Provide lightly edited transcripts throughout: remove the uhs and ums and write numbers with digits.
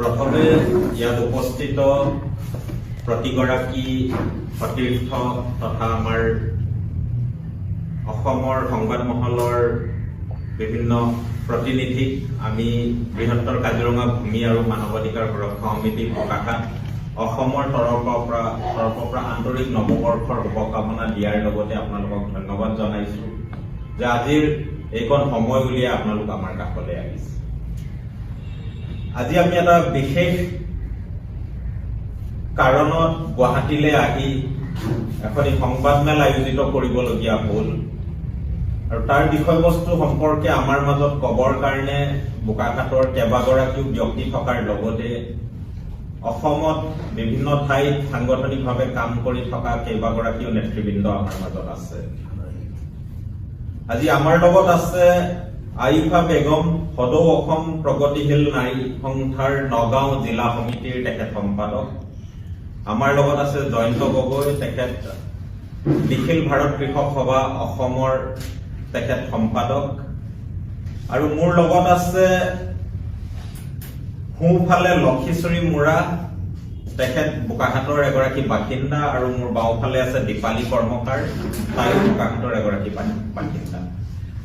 প্ৰথমে ইয়াত উপস্থিত প্ৰতিগৰাকী সতীৰ্থ তথা আমাৰ অসমৰ সংবাদ মহলৰ বিভিন্ন প্ৰতিনিধিক আমি বৃহত্তৰ কাজিৰঙা ভূমি আৰু মানৱ অধিকাৰ সুৰক্ষা সমিতি প্ৰকাশাত অসমৰ তৰফৰ পৰা আন্তৰিক নৱবৰ্ষৰ শুভকামনা দিয়াৰ লগতে আপোনালোকক ধন্যবাদ জনাইছো যে আজিৰ এইকণ সময় উলিয়াই আপোনালোক আমাৰ কাষলৈ আহিছে। আজি আমি এটা বিশেষ কাৰণত গুৱাহাটীলৈ আহি এখন সংবাদমেল আয়োজিত কৰিবলগীয়া হ'ল আৰু তাৰ বিষয়বস্তু সম্পৰ্কে আমাৰ মাজত কবৰ কাৰণে বোকাখাতৰ কেইবাগৰাকীও ব্যক্তি থকাৰ লগতে অসমত বিভিন্ন ঠাইত সাংগঠনিকভাৱে কাম কৰি থকা কেইবাগৰাকীও নেতৃবৃন্দ আমাৰ মাজত আছে। আজি আমাৰ লগত আছে আইফা বেগম, সদৌ অসম প্ৰগতিশীল নাৰী সংস্থাৰ নগাঁও জিলা সমিতিৰ তেখেত সম্পাদক। আমাৰ লগত আছে জয়ন্ত গগৈ, তেখেত নিখিল ভাৰত কৃষক সভা অসমৰ তেখেত সম্পাদক। আৰু মোৰ লগত আছে সোঁফালে লক্ষীশ্বৰী মুৰা, তেখেত বোকাখাতৰ এগৰাকী বাসিন্দা, আৰু মোৰ বাওঁফালে আছে দীপালী কৰ্মকাৰ, তাইও বোকাখাতৰ এগৰাকী বাসিন্দা।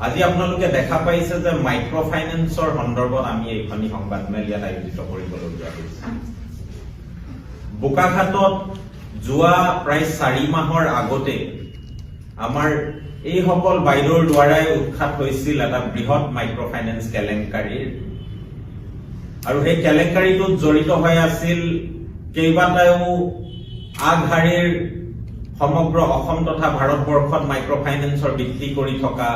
আজি আপোনালোকে দেখা পাইছে যে মাইক্ৰ ফাইনেন্সৰ সন্দৰ্ভত আমি এইখনি সংবাদমেল ইয়াত আয়োজিত কৰিবলগীয়া হৈছে। বোকাখাতত যোৱা প্ৰায় 4 মাহৰ আগতে আমাৰ এইসকল বাইদেউৰ দ্বাৰাই উৎখাত হৈছিল এটা বৃহৎ মাইক্ৰ ফাইনেন্স কেলেংকাৰীৰ, আৰু সেই কেলেংকাৰীটোত জড়িত হৈ আছিল কেইবাটাও আগশাৰীৰ সমগ্ৰ অসম তথা ভাৰতবৰ্ষত মাইক্ৰ ফাইনেন্সৰ বিক্ৰী কৰি থকা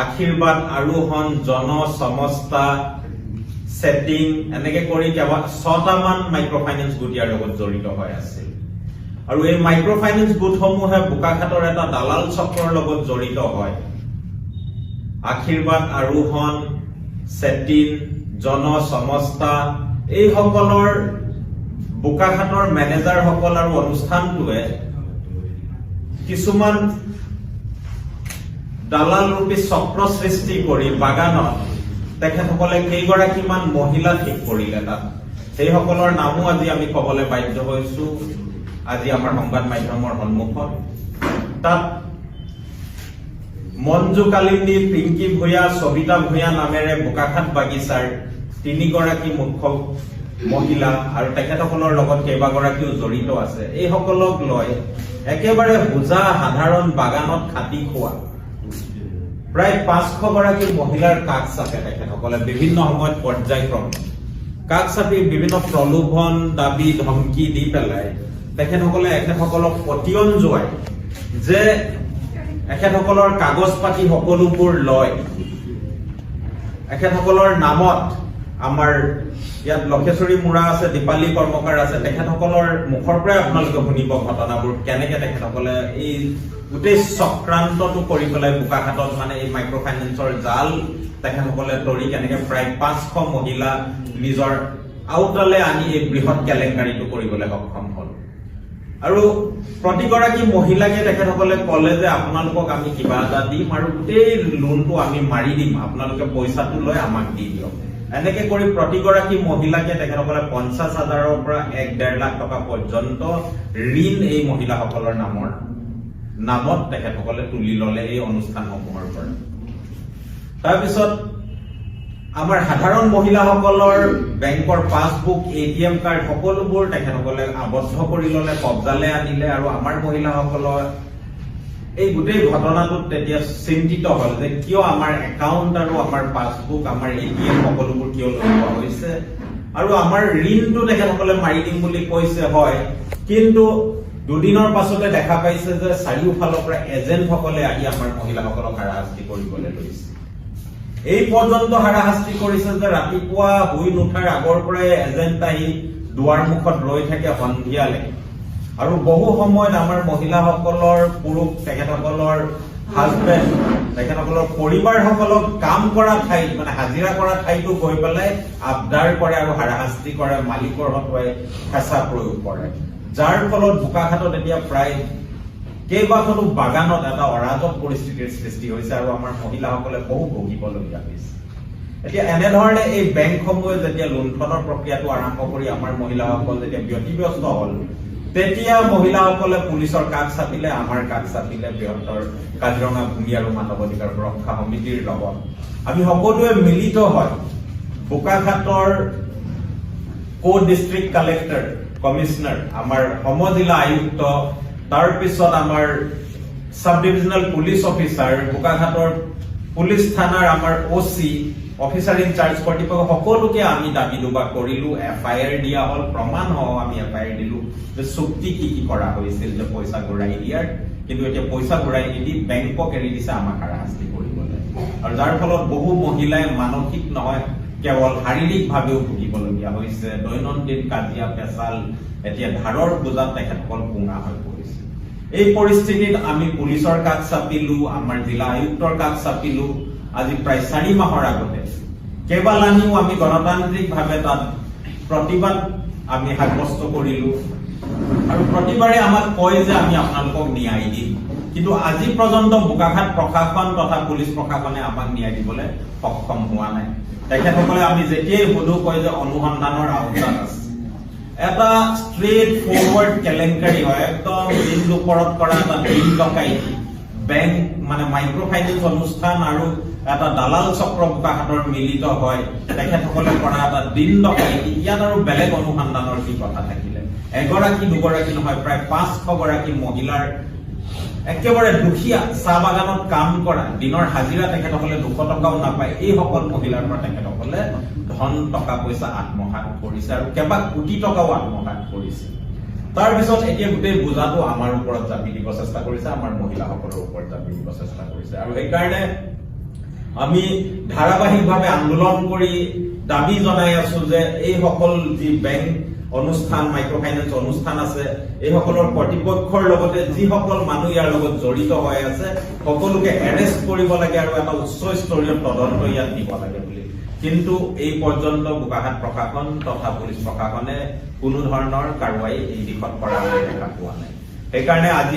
আশীৰ্বাদ, আৰোহণ, জন, সমস্তা, ছেটিং, এনেকে কৰি 6টামান মাইক্ৰ ফাইনেন্স গোট ইয়াৰ লগত জড়িত হৈ আছিল। আৰু এই মাইক্ৰ ফাইনেন্স গোটসমূহে বোকাখাতৰ এটা দালাল চক্ৰৰ লগত জড়িত হয়। আশীৰ্বাদ, আৰোহণ, ছেটিং, জন, সমস্তা, এইসকলৰ বোকাখাতৰ মেনেজাৰসকল আৰু অনুষ্ঠানটোৱে কিছুমান দালাল ৰূপী চক্ৰ সৃষ্টি কৰি বাগানত তেখেতসকলে কেইগৰাকীমান মহিলা ঠিক কৰিলে। তাত সেইসকলৰ নামো আজি আমি কবলৈ বাধ্য হৈছো আজি আমাৰ সংবাদ মাধ্যমৰ সন্মুখত। তাত মঞ্জু কালিন্দী, পিংকি ভূঞা, সবিতা ভূঞা নামেৰে বোকাখাত বাগিচাৰ 3গৰাকী মুখ্য মহিলা আৰু তেখেতসকলৰ লগত কেইবাগৰাকীও জড়িত আছে। এইসকলক লৈ একেবাৰে বুজা সাধাৰণ বাগানত খাটি খোৱা প্ৰায় 500গৰাকী মহিলাৰ কাষ চাপে তেখেতসকলে বিভিন্ন সময়ত পৰ্যায়ক্ৰমে কাষ চাপি বিভিন্ন প্ৰলোভন, দাবী, ধমকি দি পেলাই তেখেতসকলে এখেতসকলক পতিয়ন যোৱাই যে এখেতসকলৰ কাগজ পাতি সকলোবোৰ লয় এখেতসকলৰ নামত। আমাৰ ইয়াত লক্ষেশ্বৰী মুৰা আছে, দীপালী কৰ্মকাৰ আছে, তেখেতসকলৰ মুখৰ পৰাই আপোনালোকে শুনিব ঘটনাবোৰ কেনেকে তেখেতসকলে এই গোটেই চক্ৰান্তটো কৰি পেলাই বোকাখাতত মানে এই মাইক্ৰ ফাইনেন্সৰ জাল তেখেতসকলে তৰি কেনেকে প্ৰায় 500 মহিলা নিজৰ আওতালে আনি এই বৃহৎ কেলেংকাৰীটো কৰিবলৈ সক্ষম হ'ল। আৰু প্ৰতিগৰাকী মহিলাকে তেখেতসকলে ক'লে যে আপোনালোকক আমি কিবা এটা দিম আৰু গোটেই লোনটো আমি মাৰি দিম, আপোনালোকে পইচাটো লৈ আমাক দি দিয়ক। এনেকে কৰি প্ৰতিগৰাকী মহিলাকে তেখেতসকলে 50,000ৰ পৰা 1-1.5 লাখ টকা পৰ্যন্ত ঋণ এই মহিলাসকলৰ নামত তেখেতসকলে তুলি ললে এই অনুষ্ঠানসমূহৰ পৰা। তাৰপিছত আমাৰ সাধাৰণ মহিলাসকলৰ বেংকৰ পাছবুক, ATM কাৰ্ড সকলোবোৰ তেখেতসকলে আবদ্ধ কৰি ললে, কব্জালে আনিলে। আৰু আমাৰ মহিলাসকলৰ এই গোটেই ঘটনাটোত তেতিয়া চিন্তিত হল যে কিয় আমাৰ একাউণ্ট আৰু আমাৰ পাছবুক, আমাৰ ATM সকলোবোৰ কিয় লৈ লোৱা হৈছে, আৰু আমাৰ ঋণটো তেখেতসকলে মাৰি দিম বুলি কৈছে হয়, কিন্তু দুদিনৰ পাছতে দেখা পাইছে যে চাৰিওফালৰ পৰা এজেণ্টসকলে আহি আমাৰ মহিলাসকলক হাৰাশাস্তি কৰিবলৈ লৈছে। এই পৰ্যন্ত হাৰাশাস্তি কৰিছে যে ৰাতিপুৱা শুই নুঠাৰ আগৰ পৰাই এজেণ্ট আহি দুৱাৰ মুখত ৰৈ থাকে সন্ধিয়ালৈকে। আৰু বহু সময়ত আমাৰ মহিলাসকলৰ পুৰুষ, তেখেতসকলৰ হাজবেণ্ড, তেখেতসকলৰ পৰিবাৰসকলক কাম কৰা ঠাইত মানে হাজিৰা কৰা ঠাইতো গৈ পেলাই আবদাৰ কৰে আৰু হাৰাশাস্তি কৰে, মালিকৰ হতুৱাই হেঁচা প্ৰয়োগ কৰে, যাৰ ফলত বোকাখাতত এতিয়া প্ৰায় কেইবাখনো বাগানত এটা অৰাজক পৰিস্থিতিৰ সৃষ্টি হৈছে আৰু আমাৰ মহিলাসকলে বহু ভুগিবলগীয়া হৈছে। এতিয়া এনেধৰণে এই বেংকসমূহে যেতিয়া লুণ্ঠনৰ প্ৰক্ৰিয়াটো আৰম্ভ কৰি আমাৰ মহিলাসকল যেতিয়া ব্যতিব্যস্ত হ'ল, তেতিয়া মহিলাসকলে পুলিচৰ কাষ চাপিলে, আমাৰ কাষ চাপিলে বৃহত্তৰ কাজিৰঙা ভূমি আৰু মানৱ অধিকাৰ সুৰক্ষা সমিতিৰ লগত। আমি সকলোৱে মিলিত হয় বোকাখাটৰ ডিষ্ট্ৰিক্ট কালেক্টৰ, কমিশনাৰ, আমাৰ সমজিলা আয়ুক্ত, তাৰপিছত আমাৰ সাব ডিভিজনেল পুলিচ অফিচাৰ, বোকাখাটৰ পুলিচ থানাৰ আমাৰ OC, অফিচাৰ ইনচাৰ্জ কৰ্তৃপক্ষ সকলোকে আমি দাবী দুবা কৰিলো, FIR দিয়া হ'ল, প্ৰমাণ সহ আমি FIR দিলো যে চুক্তি কি কৰা হৈছিল, যে পইচা ঘূৰাই দিয়াৰ, কিন্তু এতিয়া পইচা ঘূৰাই নিদি বেংকক এৰি দিছে আমাক হাৰাশাস্তি কৰিবলৈ, আৰু যাৰ ফলত বহু মহিলাই মানসিক নহয় কেৱল শাৰীৰিকভাৱেও ভুগিবলগীয়া হৈছে। দৈনন্দিন কাজিয়া পেচাল, এতিয়া ধাৰৰ বোজাত তেখেতসকল পুঙা হৈ পৰিছে। এই পৰিস্থিতিত আমি পুলিচৰ কাষ চাপিলো, আমাৰ জিলা আয়ুক্তৰ কাষ চাপিলো। আজি প্ৰায় 4 মাহৰ আগতে কেইবালানিও আমি গণতান্ত্ৰিকভাৱে তাত প্ৰতিবাদ আমি সাব্যস্ত কৰিলো, আৰু প্ৰতিবাৰে আমাক কয় যে আমি আপোনালোকক ন্যায় দিম, কিন্তু আজি পৰ্যন্ত বোকাখাট প্ৰশাসন তথা পুলিচ প্ৰশাসনে আমাক ন্যায় দিবলৈ সক্ষম হোৱা নাই। তেখেতসকলে আমি যেতিয়াই সুধো কয় যে অনুসন্ধানৰ আওতাত আছে। এটা ষ্ট্ৰেট ফৰৱাৰ্ড কেলেংকাৰী হয়, একদম দিন দুপৰত কৰা এটা দিন ডকাইতি, বেংক মানে মাইক্ৰ ফাইনেন্স অনুষ্ঠান আৰু এটা দালাল চক্ৰ বোকাখাটৰ মিলিত হয় তেখেতসকলে কৰা এটা দিন ডকাইতি। ইয়াত আৰু বেলেগ অনুসন্ধানৰ কি কথা থাকিলে? এগৰাকী দুগৰাকী নহয়, প্ৰায় 500 গৰাকী মহিলাৰ একেবাৰে দুখীয়া চাহ বাগানত কাম কৰা, দিনৰ হাজিৰা তেখেতসকলে 200 টকাও নাপায়, এইসকল মহিলাৰ পৰা তেখেতসকলে ধন টকা পইচা আত্মসাৎ কৰিছে আৰু কেইবা কোটি টকাও আত্মসাৎ কৰিছে। তাৰপিছত এতিয়া গোটেই বোজাটো আমাৰ ওপৰত জাপি দিব চেষ্টা কৰিছে, আমাৰ মহিলাসকলৰ ওপৰত জাপি দিব চেষ্টা কৰিছে, আৰু সেইকাৰণে আমি ধাৰাবাহিকভাৱে আন্দোলন কৰি দাবী জনাই আছো যে এইসকল যি বেংক অনুষ্ঠান, মাইক্ৰ ফাইনেন্স অনুষ্ঠান আছে, এইসকলৰ কৰ্তৃপক্ষৰ লগতে যিসকল মানুহ ইয়াৰ লগত জড়িত হৈ আছে সকলোকে এৰেষ্ট কৰিব লাগে আৰু এটা উচ্চ স্তৰীয় তদন্ত ইয়াত দিব লাগে বুলি। কিন্তু এই পৰ্যন্ত বোকাখাট প্ৰশাসন তথা পুলিচ প্ৰশাসনে কোনো ধৰণৰ কাৰ্যবাহী এই দিশত কৰা দেখা পোৱা নাই। সেইকাৰণে আজি